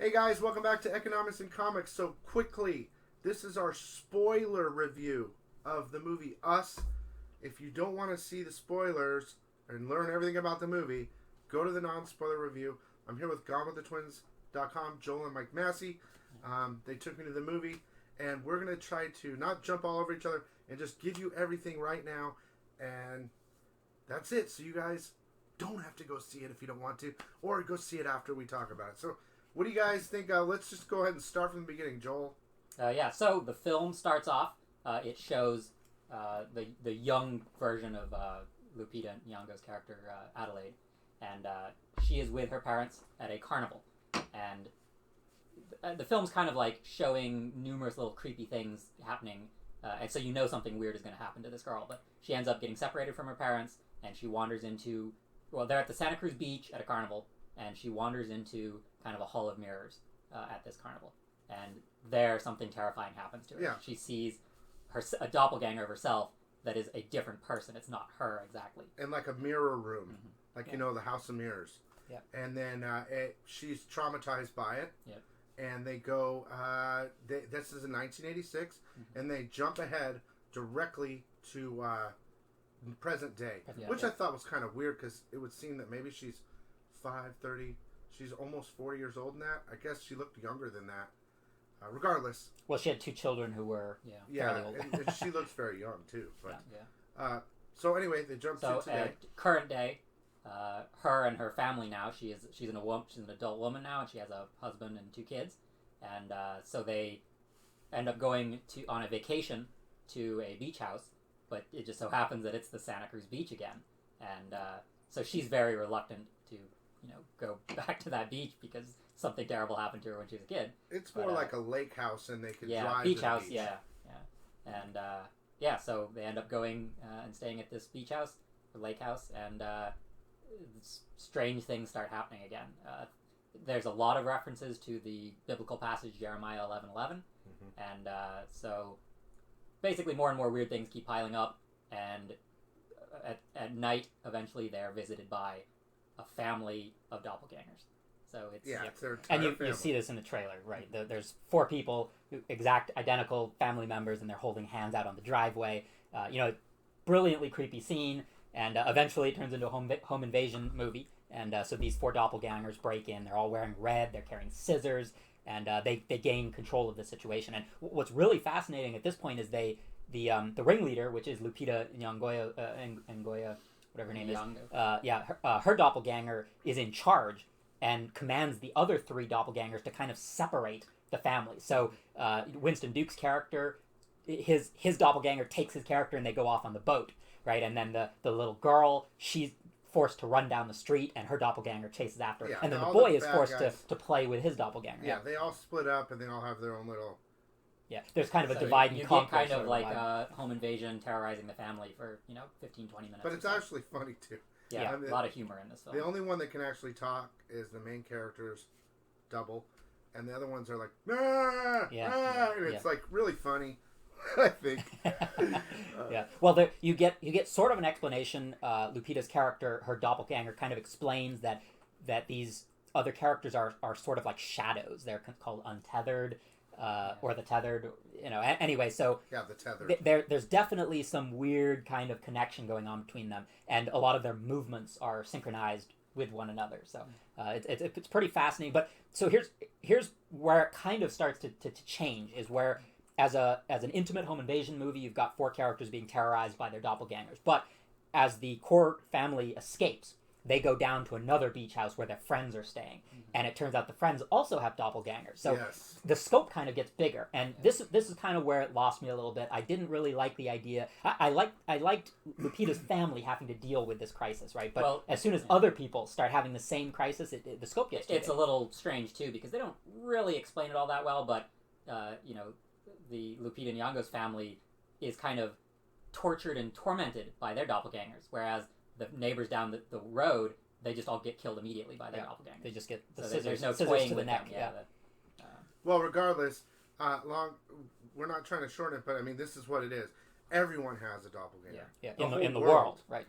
Hey guys, welcome back to Economics and Comics. So quickly, this is our spoiler review of the movie Us. If you don't want to see the spoilers and learn everything about the movie, go to the non-spoiler review. I'm here with GoneWithTheTwins.com, Joel and Mike Massey. They took me to the movie, and we're going to try to not jump all over each other and just give you everything right now. And that's it. So you guys don't have to go see it if you don't want to, or go see it after we talk about it. So what do you guys think? Let's just go ahead and start from the beginning, Joel. So the film starts off. It shows the young version of Lupita Nyong'o's character, Adelaide, and she is with her parents at a carnival. And the film's kind of like showing numerous little creepy things happening, and so you know something weird is going to happen to this girl. But she ends up getting separated from her parents, and she wanders into... Well, they're at the Santa Cruz Beach at a carnival, and she wanders into kind of a hall of mirrors at this carnival. And there, something terrifying happens to her. Yeah. She sees a doppelganger of herself that is a different person. It's not her exactly. In like a mirror room. Mm-hmm. Like, you know, the House of Mirrors. Yeah. And then she's traumatized by it. Yeah. And they go, this is in 1986, and they jump ahead directly to present day. Which I thought was kind of weird, because it would seem that maybe she's 30. She's almost 40 years old in that. I guess she looked younger than that. Regardless. Well, she had two children who were fairly old. and she looks very young, too. But, yeah. So anyway, they jump to today. Current day, her and her family now, she's an adult woman now, and she has a husband and two kids. And so they end up going on a vacation to a beach house, but it just so happens that it's the Santa Cruz Beach again. And so she's very reluctant to, go back to that beach because something terrible happened to her when she was a kid. It's more like a lake house, and they could drive beach to the house, beach. And so they end up going and staying at this beach house, or lake house, and strange things start happening again. There's a lot of references to the biblical passage Jeremiah 11:11, and so basically more and more weird things keep piling up, and at night, eventually they're visited by a family of doppelgangers. So it's and you see this in the trailer, right? There's four people, exact identical family members, and they're holding hands out on the driveway. Brilliantly creepy scene, and eventually it turns into a home invasion movie. And so these four doppelgangers break in. They're all wearing red. They're carrying scissors, and they gain control of the situation. And what's really fascinating at this point is the ringleader, which is Lupita Nyong'o, whatever her name is. Her doppelganger is in charge and commands the other three doppelgangers to kind of separate the family. So Winston Duke's character, his doppelganger takes his character, and they go off on the boat, right? And then the little girl, she's forced to run down the street, and her doppelganger chases after her. And then the boy is forced to play with his doppelganger. Yeah, they all split up, and they all have their own little... Yeah, there's kind of a divide and conquer. You get kind of like home invasion, terrorizing the family for 15, 20 minutes. But it's actually funny too. Yeah, a lot of humor in this film. The only one that can actually talk is the main character's double, and the other ones are like, and it's like really funny, I think. Well, you get sort of an explanation. Lupita's character, her doppelganger, kind of explains that these other characters are sort of like shadows. They're called untethered. Or the tethered, anyway, so... Yeah, the tethered. There's definitely some weird kind of connection going on between them, and a lot of their movements are synchronized with one another, so it's pretty fascinating. But, so here's where it kind of starts to change, is where, as an intimate home invasion movie, you've got four characters being terrorized by their doppelgangers, but as the core family escapes, they go down to another beach house where their friends are staying. And it turns out the friends also have doppelgangers. So the scope kind of gets bigger. And this is kind of where it lost me a little bit. I didn't really like the idea. I liked Lupita's family having to deal with this crisis, right? But as soon as other people start having the same crisis, the scope gets too big. It's a little strange, too, because they don't really explain it all that well. But, the Lupita Nyong'o's family is kind of tortured and tormented by their doppelgangers, whereas the neighbors down the road, they just all get killed immediately by their doppelgangers. They just get the scissors. There's no scissors to the with neck. them. Well, regardless, we're not trying to shorten it, but I mean, this is what it is. Everyone has a doppelganger. In the world, right?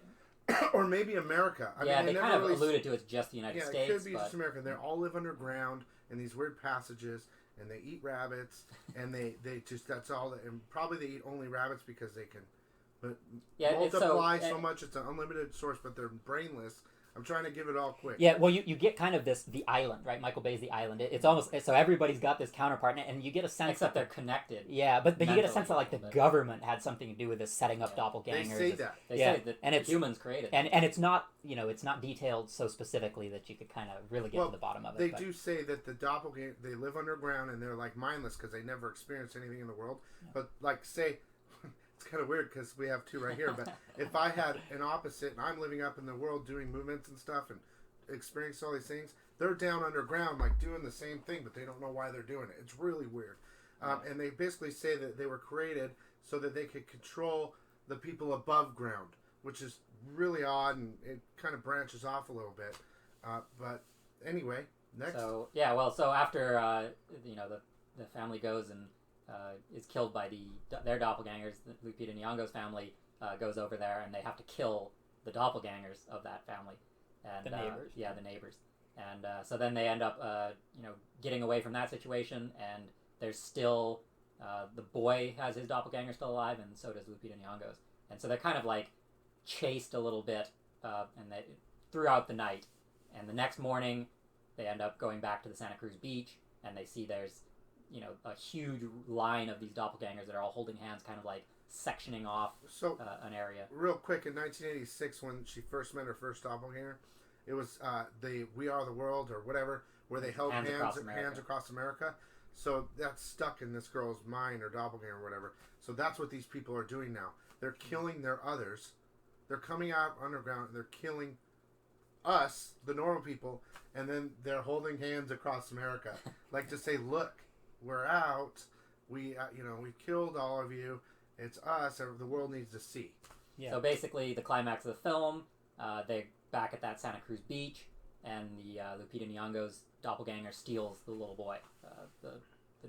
or maybe America. I yeah, mean, they never kind of really alluded to it's just the United States. It could be but... just America. They all live underground in these weird passages, and they eat rabbits, and they just that's all. And probably they eat only rabbits because they can multiply so much. It's an unlimited source, but they're brainless. I'm trying to give it all quick. Yeah, well, you get kind of the island, right? Michael Bay's The Island. It's almost so everybody's got this counterpart, and you get a sense except they're connected. Yeah, but you get a sense that like the government had something to do with this setting up doppelgangers. They say that. They say that and it's humans created and it's not it's not detailed so specifically that you could kind of really get to the bottom of it. They do say that the doppelganger they live underground and they're like mindless because they never experience anything in the world. Yeah. But like say. It's kind of weird because we have two right here, but if I had an opposite and I'm living up in the world doing movements and stuff and experience all these things, they're down underground like doing the same thing, but they don't know why they're doing it. It's really weird. And they basically say that they were created so that they could control the people above ground, which is really odd, and it kind of branches off a little bit. But anyway, next. So after the family goes and is killed by their doppelgangers, Lupita Nyong'o's family goes over there, and they have to kill the doppelgangers of that family. And, the neighbors. The neighbors. And so then they end up, getting away from that situation, and there's still, the boy has his doppelganger still alive, and so does Lupita Nyong'o's. And so they're kind of like chased a little bit throughout the night. And the next morning, they end up going back to the Santa Cruz beach, and they see there's a huge line of these doppelgangers that are all holding hands, kind of like sectioning off an area. Real quick, in 1986, when she first met her first doppelganger, it was the We Are the World or whatever, where they held hands across America. So that's stuck in this girl's mind, or doppelganger or whatever. So that's what these people are doing now. They're killing their others. They're coming out underground and they're killing us, the normal people, and then they're holding hands across America. Like to say, look, we're out. We killed all of you. It's us. The world needs to see. Yeah. So basically, the climax of the film, they're back at that Santa Cruz beach, and the Lupita Nyong'o's doppelganger steals the little boy, the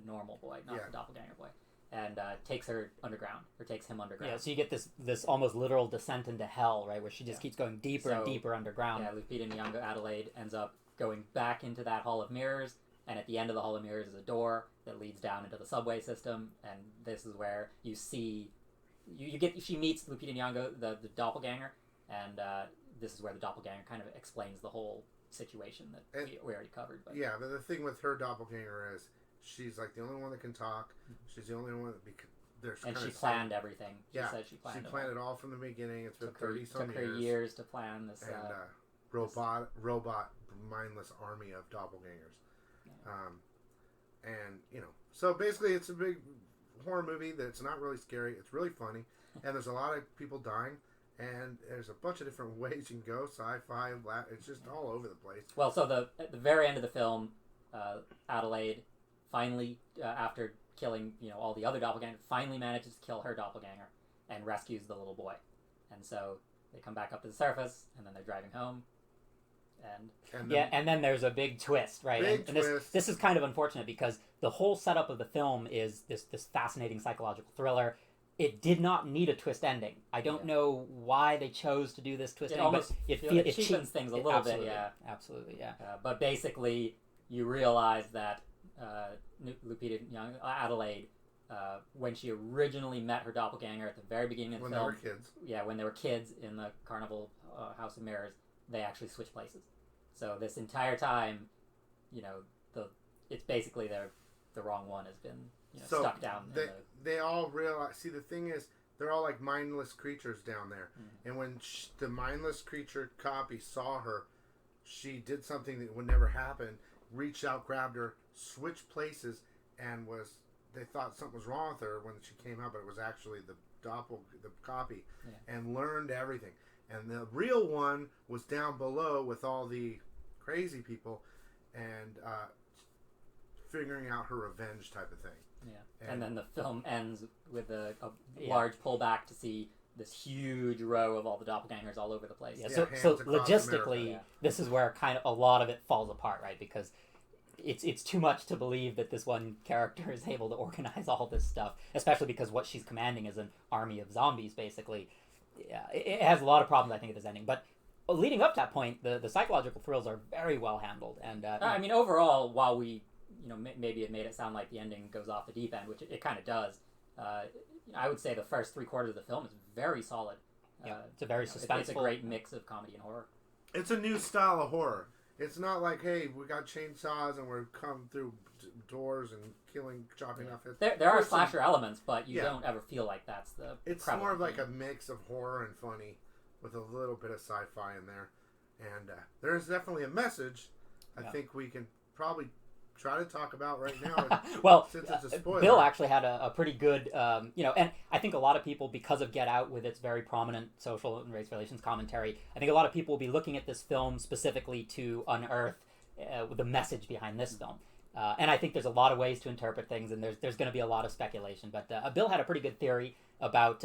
normal boy, not the doppelganger boy, and takes him underground. Yeah. So you get this almost literal descent into hell, right, where she just keeps going deeper and deeper underground. Yeah. Lupita Nyong'o Adelaide ends up going back into that Hall of Mirrors. And at the end of the Hall of Mirrors is a door that leads down into the subway system, and this is where you see, she meets Lupita Nyong'o, the doppelganger, and this is where the doppelganger kind of explains the whole situation that we already covered. But. Yeah, but the thing with her doppelganger is she's like the only one that can talk. She's the only one that and she planned everything. She said she planned it all from the beginning. It's been 30-some years. Took her years to plan this. And robot mindless army of doppelgangers. So basically it's a big horror movie that's not really scary. It's really funny, and there's a lot of people dying, and there's a bunch of different ways you can go, sci-fi, it's just all over the place. Well, so at the very end of the film, Adelaide finally, after killing all the other doppelgangers, finally manages to kill her doppelganger and rescues the little boy. And so they come back up to the surface, and then they're driving home. And then there's a big twist, right? And this is kind of unfortunate because the whole setup of the film is this fascinating psychological thriller. It did not need a twist ending. I don't know why they chose to do this twist ending, but it cheapens things a little bit. Yeah, absolutely, yeah. But basically, you realize that Lupita Nyong'o Adelaide, when she originally met her doppelganger at the very beginning of the film, when they were kids. Yeah, when they were kids in the Carnival House of Mirrors, they actually switched places. So this entire time, it's basically the wrong one has been stuck down. They all realize. See, the thing is, they're all like mindless creatures down there. Mm-hmm. And when the mindless creature copy saw her, she did something that would never happen. Reached out, grabbed her, switched places, and they thought something was wrong with her when she came out, but it was actually the copy, and learned everything. And the real one was down below with all the crazy people, and figuring out her revenge type of thing. Yeah, and then the film ends with a large pullback to see this huge row of all the doppelgangers all over the place. Yeah, so logistically, this is where kind of a lot of it falls apart, right? Because it's too much to believe that this one character is able to organize all this stuff, especially because what she's commanding is an army of zombies, basically. yeah, it has a lot of problems, I think, at this ending. But leading up to that point, the psychological thrills are very well handled. And I mean, overall, while we, maybe it made it sound like the ending goes off the deep end, which it kind of does. I would say the first 3/4 of the film is very solid. Yeah, it's a very suspenseful. It's a great mix of comedy and horror. It's a new style of horror. It's not like, hey, we got chainsaws and we're coming through doors and chopping off heads. There are slasher elements, but you don't ever feel like that's the. It's more of like a mix of horror and funny, with a little bit of sci-fi in there, and there's definitely a message. I think we can probably try to talk about right now. Well, since it's a spoiler. Bill actually had a pretty good, and I think a lot of people, because of Get Out with its very prominent social and race relations commentary, I think a lot of people will be looking at this film specifically to unearth the message behind this film. And I think there's a lot of ways to interpret things, and there's going to be a lot of speculation. But Bill had a pretty good theory about,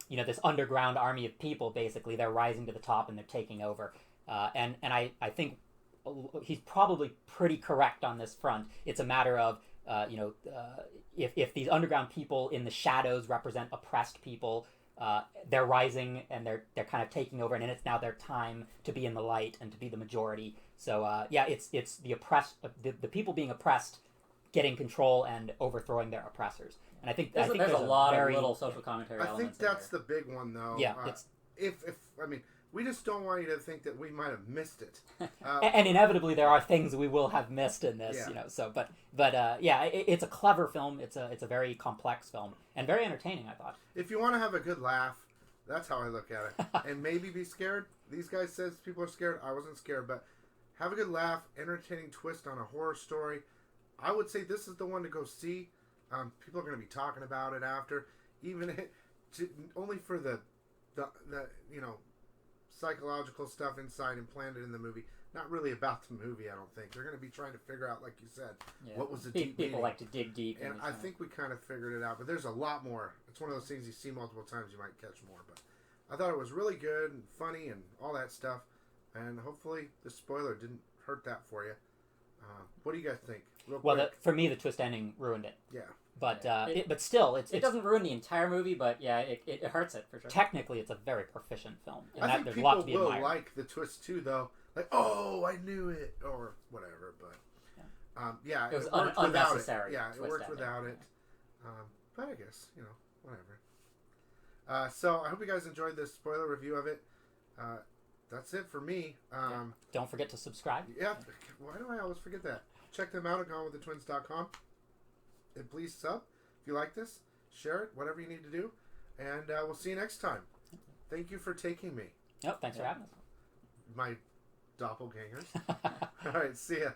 this underground army of people, basically. They're rising to the top and they're taking over. And I think he's probably pretty correct on this front. It's a matter of, if these underground people in the shadows represent oppressed people, they're rising and they're kind of taking over, and it's now their time to be in the light and to be the majority. So it's the oppressed, the people being oppressed, getting control and overthrowing their oppressors. And I think there's a lot of little social commentary. I think that's the big one, though. Yeah, we just don't want you to think that we might have missed it. And inevitably, there are things we will have missed in this, So, it's a clever film. It's a very complex film and very entertaining, I thought. If you want to have a good laugh, that's how I look at it. And maybe be scared. These guys says people are scared. I wasn't scared, but have a good laugh, entertaining twist on a horror story. I would say this is the one to go see. People are going to be talking about it after, only for the psychological stuff inside implanted in the movie. Not really about the movie, I don't think. They're going to be trying to figure out, like you said, what was the deep People meaning. like to dig deep. And I think we kind of figured it out, but there's a lot more. It's one of those things you see multiple times, you might catch more. But I thought it was really good and funny and all that stuff. And hopefully the spoiler didn't hurt that for you. What do you guys think? For me, the twist ending ruined it. Yeah. But but still, it doesn't ruin the entire movie, but it hurts it for sure. Technically, it's a very proficient film. And I think there's people a lot to be will admired. like the twist too, though. Like, oh, I knew it, or whatever. But it was worked unnecessary. Without it. Yeah, it worked without it. But I guess whatever. So I hope you guys enjoyed this spoiler review of it. That's it for me. Don't forget to subscribe. Yeah. Why do I always forget that? Check them out at GoneWithTheTwins.com. And please sub if you like this. Share it, whatever you need to do. And we'll see you next time. Thank you for taking me. Thanks for having us. My doppelgangers. All right, see ya.